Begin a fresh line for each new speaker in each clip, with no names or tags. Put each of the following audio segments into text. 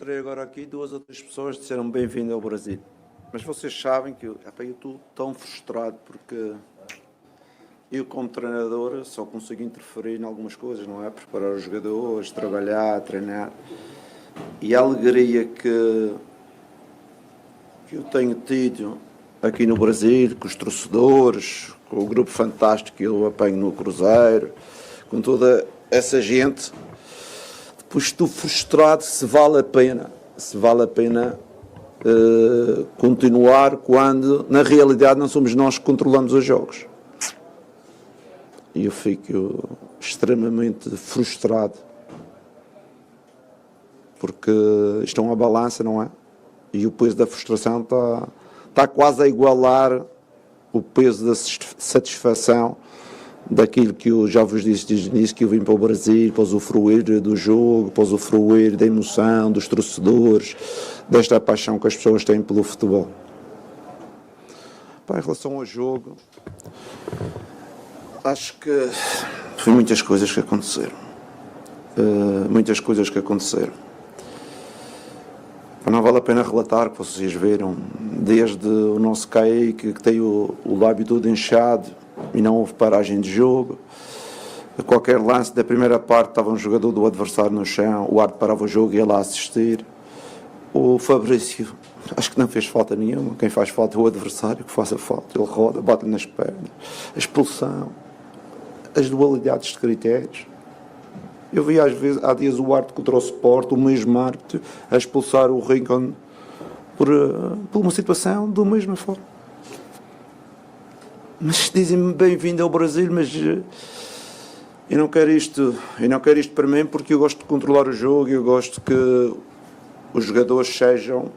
Entrei agora aqui, 2 ou 3 pessoas disseram bem-vindo ao Brasil. Mas vocês sabem que eu estou tão frustrado porque eu, como treinador, só consigo interferir em algumas coisas, não é? Preparar os jogadores, trabalhar, treinar. E a alegria que eu tenho tido aqui no Brasil, com os torcedores, com o grupo fantástico que eu apanho no Cruzeiro, com toda essa gente, depois estou frustrado se vale a pena continuar quando, na realidade, não somos nós que controlamos os jogos. E eu fico extremamente frustrado, porque isto é uma balança, não é? E o peso da frustração está quase a igualar o peso da satisfação daquilo que eu já vos disse desde o início, que eu vim para o Brasil para usufruir do jogo, para usufruir da emoção, dos torcedores, desta paixão que as pessoas têm pelo futebol. Em relação ao jogo, acho que foi muitas coisas que aconteceram. Não vale a pena relatar, que vocês viram, desde o nosso Kaique, que tem o lábio todo inchado e não houve paragem de jogo. A qualquer lance da primeira parte estava um jogador do adversário no chão, o árbitro parava o jogo e ia lá assistir. O Fabrício, acho que não fez falta nenhuma. Quem faz falta é o adversário que faz a falta. Ele roda, bate-lhe nas pernas. A expulsão, as dualidades de critérios. Eu vi às vezes, há dias o árbitro contra o Sport, o mesmo árbitro, a expulsar o Rincon por uma situação da mesma forma. Mas dizem-me bem-vindo ao Brasil, mas eu não quero isto para mim, porque eu gosto de controlar o jogo, eu gosto que os jogadores sejam,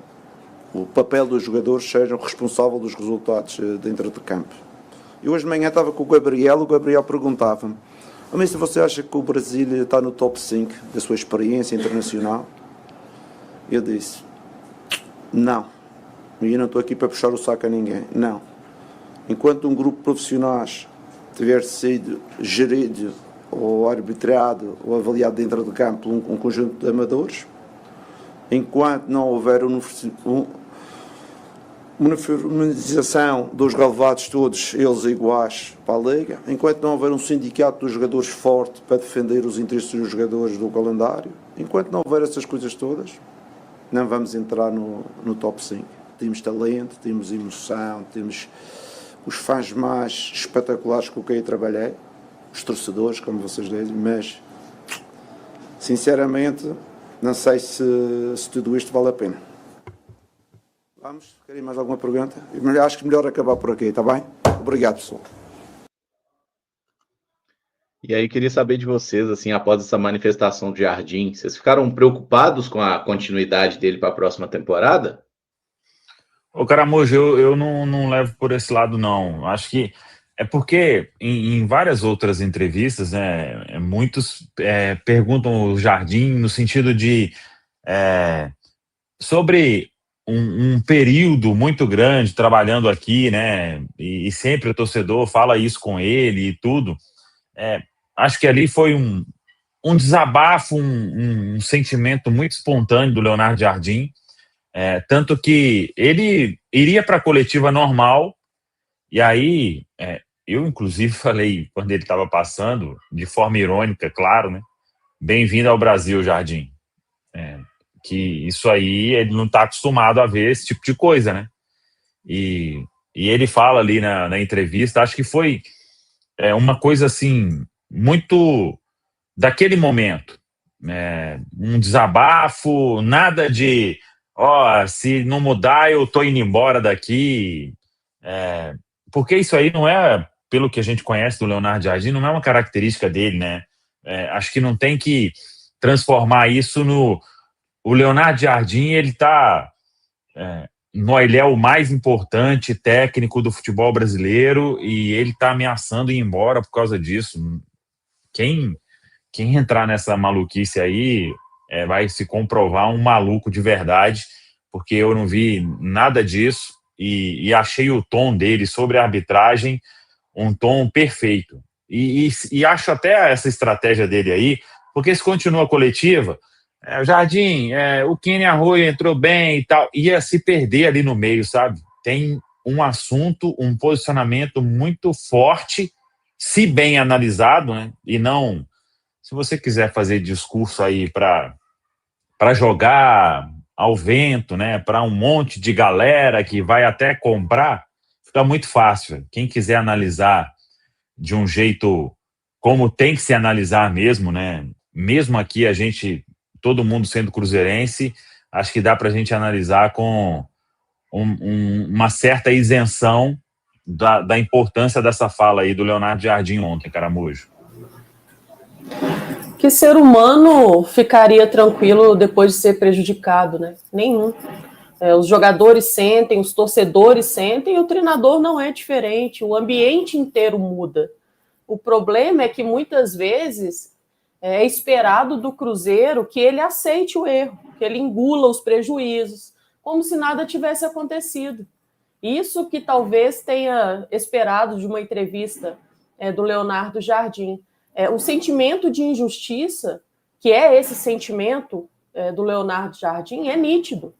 o papel dos jogadores sejam responsável dos resultados dentro de campo. Eu hoje de manhã estava com o Gabriel perguntava-me: mas se você acha que o Brasil está no top 5 da sua experiência internacional? Eu disse: não. E eu não estou aqui para puxar o saco a ninguém. Não. Enquanto um grupo de profissionais tiver sido gerido ou arbitrado ou avaliado dentro do campo um conjunto de amadores, enquanto não houver uma uniformização dos relevados todos eles iguais para a Liga, enquanto não houver um sindicato dos jogadores forte para defender os interesses dos jogadores do calendário, enquanto não houver essas coisas todas, não vamos entrar no top 5. Temos talento, temos emoção, temos os fãs mais espetaculares com quem eu trabalhei, os torcedores, como vocês dizem, mas sinceramente não sei se tudo isto vale a pena. Vamos? Querem mais alguma pergunta? Acho que melhor acabar por aqui, está bem? Obrigado, pessoal.
E aí, queria saber de vocês, assim, após essa manifestação do Jardim, vocês ficaram preocupados com a continuidade dele para a próxima temporada?
Ô, Caramujo, eu não levo por esse lado, não. Acho que é porque em várias outras entrevistas, né, muitos perguntam o Jardim no sentido de sobre um período muito grande trabalhando aqui, né, e sempre o torcedor fala isso com ele e tudo. Acho que ali foi um desabafo, um sentimento muito espontâneo do Leonardo Jardim, tanto que ele iria para a coletiva normal, e aí eu inclusive falei, quando ele estava passando, de forma irônica, claro, né, bem-vindo ao Brasil, Jardim. Que isso aí ele não está acostumado a ver esse tipo de coisa, né? E ele fala ali na entrevista, acho que foi uma coisa assim, muito daquele momento, um desabafo, nada de se não mudar eu tô indo embora daqui, porque isso aí não é, pelo que a gente conhece do Leonardo Jardim, não é uma característica dele, né? Acho que não tem que transformar isso no... O Leonardo Jardim, ele é o mais importante técnico do futebol brasileiro e ele está ameaçando ir embora por causa disso. Quem entrar nessa maluquice aí vai se comprovar um maluco de verdade, porque eu não vi nada disso e achei o tom dele sobre a arbitragem um tom perfeito. E acho até essa estratégia dele aí, porque se continua a coletiva, O Jardim, o Kenny Arroyo entrou bem e tal, ia se perder ali no meio, sabe? Tem um assunto, um posicionamento muito forte, se bem analisado, né? E não, se você quiser fazer discurso aí para jogar ao vento, né? Para um monte de galera que vai até comprar, fica muito fácil. Quem quiser analisar de um jeito como tem que se analisar mesmo, né? Mesmo aqui todo mundo sendo cruzeirense, acho que dá para a gente analisar com uma certa isenção da importância dessa fala aí do Leonardo Jardim ontem, Caramujo.
Que ser humano ficaria tranquilo depois de ser prejudicado, né? Nenhum. Os jogadores sentem, os torcedores sentem, e o treinador não é diferente, o ambiente inteiro muda. O problema é que muitas vezes é esperado do Cruzeiro que ele aceite o erro, que ele engula os prejuízos, como se nada tivesse acontecido. Isso que talvez tenha esperado de uma entrevista do Leonardo Jardim. O sentimento de injustiça, que é esse sentimento do Leonardo Jardim, é nítido.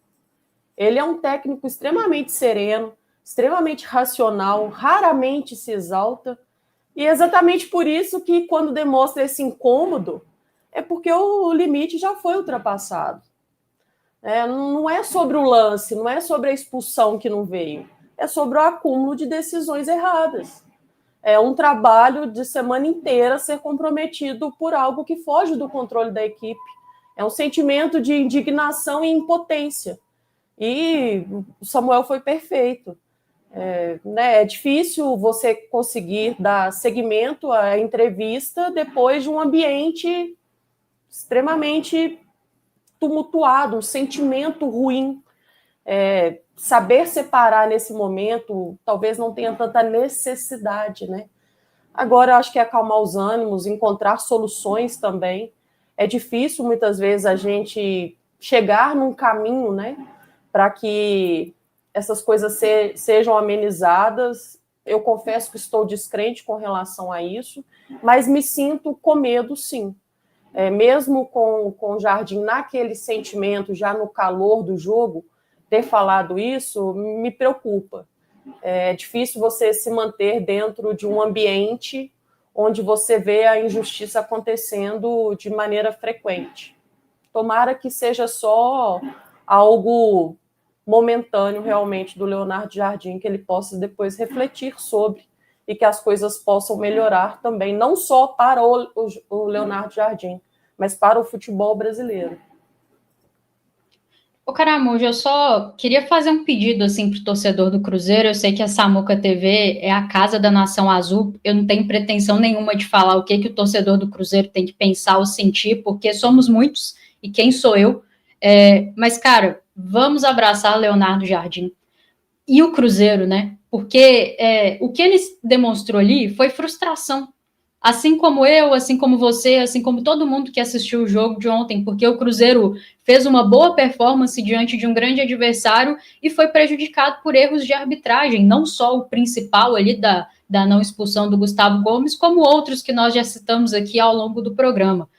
Ele é um técnico extremamente sereno, extremamente racional, raramente se exalta, e é exatamente por isso que, quando demonstra esse incômodo, é porque o limite já foi ultrapassado. Não é sobre o lance, não é sobre a expulsão que não veio, é sobre o acúmulo de decisões erradas. É um trabalho de semana inteira ser comprometido por algo que foge do controle da equipe. É um sentimento de indignação e impotência. E o Samuel foi perfeito. É difícil você conseguir dar seguimento à entrevista depois de um ambiente extremamente tumultuado, um sentimento ruim. Saber separar nesse momento talvez não tenha tanta necessidade, né? Agora, eu acho que é acalmar os ânimos, encontrar soluções também. É difícil, muitas vezes, a gente chegar num caminho, né, para que essas coisas sejam amenizadas. Eu confesso que estou descrente com relação a isso, mas me sinto com medo, sim. Mesmo com o Jardim naquele sentimento, já no calor do jogo, ter falado isso me preocupa. É difícil você se manter dentro de um ambiente onde você vê a injustiça acontecendo de maneira frequente. Tomara que seja só algo momentâneo realmente do Leonardo Jardim, que ele possa depois refletir sobre e que as coisas possam melhorar também, não só para o Leonardo Jardim, mas para o futebol brasileiro.
Ô, Caramujo, eu só queria fazer um pedido, assim, pro torcedor do Cruzeiro. Eu sei que a Samuca TV é a casa da Nação Azul. Eu não tenho pretensão nenhuma de falar o que o torcedor do Cruzeiro tem que pensar ou sentir, porque somos muitos, e quem sou eu? Mas, cara, vamos abraçar Leonardo Jardim e o Cruzeiro, né? Porque o que ele demonstrou ali foi frustração. Assim como eu, assim como você, assim como todo mundo que assistiu o jogo de ontem, porque o Cruzeiro fez uma boa performance diante de um grande adversário e foi prejudicado por erros de arbitragem, não só o principal ali da não expulsão do Gustavo Gomes, como outros que nós já citamos aqui ao longo do programa.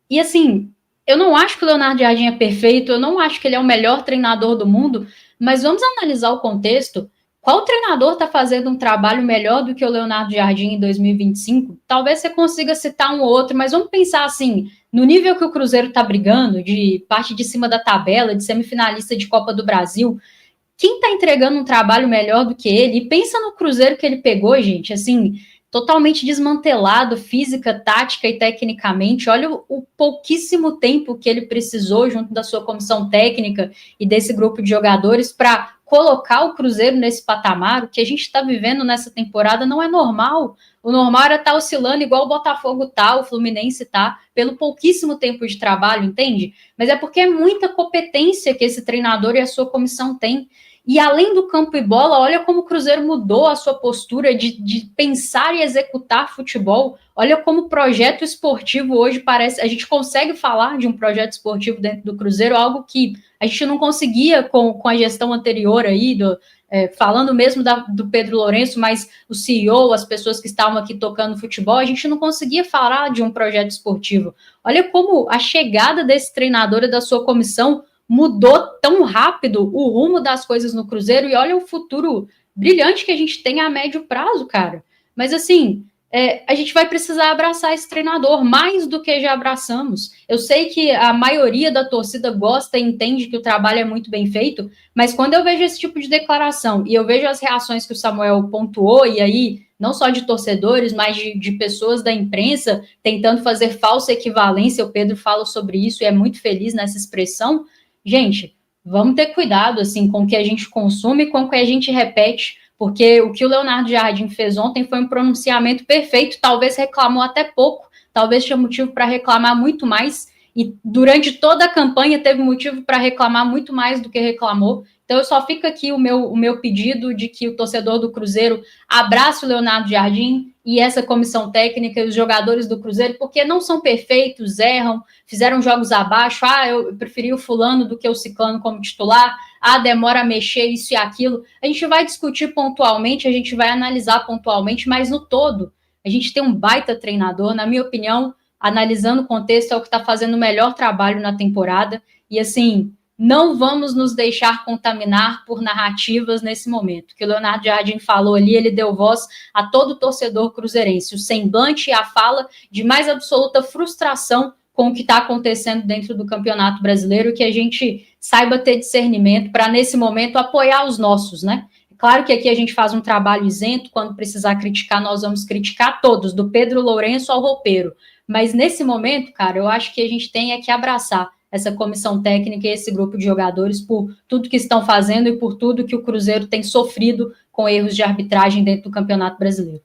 E assim, eu não acho que o Leonardo Jardim é perfeito, eu não acho que ele é o melhor treinador do mundo, mas vamos analisar o contexto. Qual treinador está fazendo um trabalho melhor do que o Leonardo Jardim em 2025? Talvez você consiga citar um ou outro, mas vamos pensar assim, no nível que o Cruzeiro está brigando, de parte de cima da tabela, de semifinalista de Copa do Brasil, quem está entregando um trabalho melhor do que ele? E pensa no Cruzeiro que ele pegou, gente, assim, totalmente desmantelado, física, tática e tecnicamente. Olha o pouquíssimo tempo que ele precisou junto da sua comissão técnica e desse grupo de jogadores para colocar o Cruzeiro nesse patamar. O que a gente está vivendo nessa temporada não é normal. O normal era estar oscilando igual o Botafogo tá, o Fluminense tá, pelo pouquíssimo tempo de trabalho, entende? Mas é porque é muita competência que esse treinador e a sua comissão têm. E além do campo e bola, olha como o Cruzeiro mudou a sua postura de pensar e executar futebol. Olha como o projeto esportivo hoje parece... A gente consegue falar de um projeto esportivo dentro do Cruzeiro, algo que a gente não conseguia com a gestão anterior aí, falando mesmo do Pedro Lourenço, mas o CEO, as pessoas que estavam aqui tocando futebol, a gente não conseguia falar de um projeto esportivo. Olha como a chegada desse treinador e da sua comissão mudou tão rápido o rumo das coisas no Cruzeiro, e olha o futuro brilhante que a gente tem a médio prazo, cara. Mas assim, a gente vai precisar abraçar esse treinador, mais do que já abraçamos. Eu sei que a maioria da torcida gosta e entende que o trabalho é muito bem feito, mas quando eu vejo esse tipo de declaração, e eu vejo as reações que o Samuel pontuou, e aí, não só de torcedores, mas de pessoas da imprensa, tentando fazer falsa equivalência, o Pedro fala sobre isso, e é muito feliz nessa expressão. Gente, vamos ter cuidado assim, com o que a gente consome e com o que a gente repete, porque o que o Leonardo Jardim fez ontem foi um pronunciamento perfeito, talvez reclamou até pouco, talvez tinha motivo para reclamar muito mais, e durante toda a campanha teve motivo para reclamar muito mais do que reclamou. Então eu só fico aqui o meu pedido de que o torcedor do Cruzeiro abrace o Leonardo Jardim e essa comissão técnica e os jogadores do Cruzeiro, porque não são perfeitos, erram, fizeram jogos abaixo, eu preferi o fulano do que o ciclano como titular, demora a mexer isso e aquilo. A gente vai discutir pontualmente, a gente vai analisar pontualmente, mas no todo, a gente tem um baita treinador, na minha opinião, analisando o contexto, é o que está fazendo o melhor trabalho na temporada, e assim, não vamos nos deixar contaminar por narrativas nesse momento. O que o Leonardo Jardim falou ali, ele deu voz a todo torcedor cruzeirense, o semblante e a fala de mais absoluta frustração com o que está acontecendo dentro do Campeonato Brasileiro, que a gente saiba ter discernimento para, nesse momento, apoiar os nossos, né? Claro que aqui a gente faz um trabalho isento, quando precisar criticar, nós vamos criticar todos, do Pedro Lourenço ao roupeiro. Mas nesse momento, cara, eu acho que a gente tem que abraçar essa comissão técnica e esse grupo de jogadores por tudo que estão fazendo e por tudo que o Cruzeiro tem sofrido com erros de arbitragem dentro do Campeonato Brasileiro.